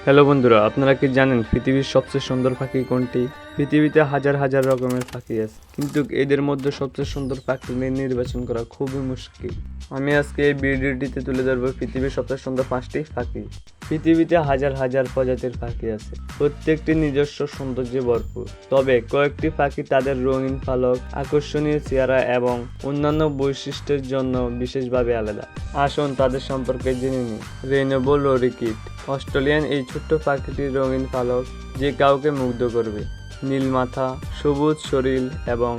Hello বন্ধুরা, আপনারা কি জানেন পৃথিবীর সবচেয়ে সুন্দর পাখি কোনটি? পৃথিবীতে হাজার হাজার রকমের পাখি আছে, কিন্তু এদের মধ্যে সবচেয়ে সুন্দর পাখি নির্বাচন করা খুবই মুশকিল। আমি আজকে এই ভিডিওটিতে তুলে ধরবো পৃথিবীর সবচেয়ে সুন্দর 5টি পাখি। পৃথিবীতে হাজার হাজার প্রজাতির পাখি আছে, প্রত্যেকটি নিজস্ব সৌন্দর্যে ভরপুর। তবে কয়েকটি পাখি তাদের রঙিন পালক, আকর্ষণীয় চেহারা এবং অন্যান্য বৈশিষ্ট্যের জন্য বিশেষভাবে আলাদা। আসুন তাদের সম্পর্কে জেনে নিই। রেইনবো লরিকিট অস্ট্রেলিয়ান এই ছোট্ট পাখিটির রঙিন পালক যে কাউকে মুগ্ধ করবে। নীল মাথা, সবুজ শরীর এবং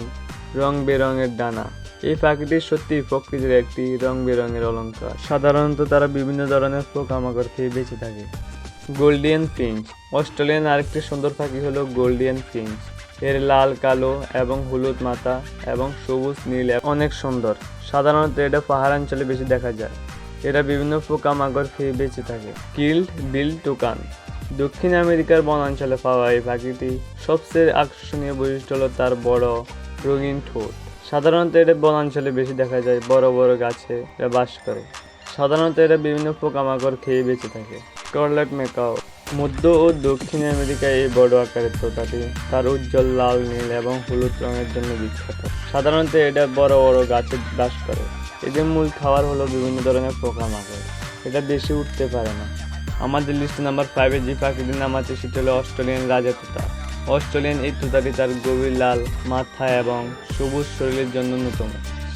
রং বেরঙের ডানা। এই পাখিটি সত্যি প্রকৃতির একটি রং বেরঙের অলঙ্কার। সাধারণত তারা বিভিন্ন ধরনের পোকামাকড় খেয়ে বেঁচে থাকে। গোল্ডিয়ান ফিঞ্চ অস্ট্রেলিয়ান আরেকটি সুন্দর পাখি হলো গোল্ডিয়ান ফিঞ্চ। এর লাল, কালো এবং হলুদ মাথা এবং সবুজ নীল অনেক সুন্দর। সাধারণত এটা পাহাড়াঞ্চলে বেশি দেখা যায়। এরা বিভিন্ন পোকামাকড় খেয়ে বেঁচে থাকে। কিল্ড বিল টুকান দক্ষিণ আমেরিকার বনাঞ্চলে পাওয়া এই পাখিটি সবচেয়ে আকর্ষণীয় বৈশিষ্ট্য হলো তার বড় রঙিন ঠোঁট। সাধারণত এটা বনাঞ্চলে বেশি দেখা যায়, বড় বড় গাছে এরা বাস করে। সাধারণত এরা বিভিন্ন পোকামাকড় খেয়ে বেঁচে থাকে। স্কারলেট ম্যাকাও মধ্য ও দক্ষিণ আমেরিকায় এই বড় আকারের তোতাটি তার উজ্জ্বল লাল, নীল এবং হলুদ রঙের জন্য বিখ্যাত। সাধারণত এটা বড় বড় গাছে বাস করে। এদের মূল খাবার হলো বিভিন্ন ধরনের পোকামাকড়। এটা বেশি উঠতে পারে না। আমাদের লিস্টে নাম্বার 5 যে পাখিটির নাম আছে সেটি হলো অস্ট্রেলিয়ান রাজা তোতা। অস্ট্রেলিয়ান এই তোতাটি তার গভীর লাল মাথা এবং সবুজ শরীরের জন্য অন্যতম।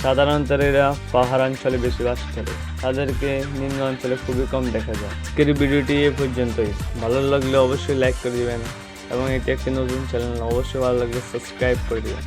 সাধারণত এরা পাহাড়াঞ্চলে বেশি বাস করে। তাদেরকে নিম্ন অঞ্চলে খুবই কম দেখা যায়। আজকের ভিডিওটি এ পর্যন্তই। ভালো লাগলে অবশ্যই লাইক করে দিবেন এবং এটি একটি নতুন চ্যানেল, অবশ্যই ভালো লাগলে সাবস্ক্রাইব করে দিবেন।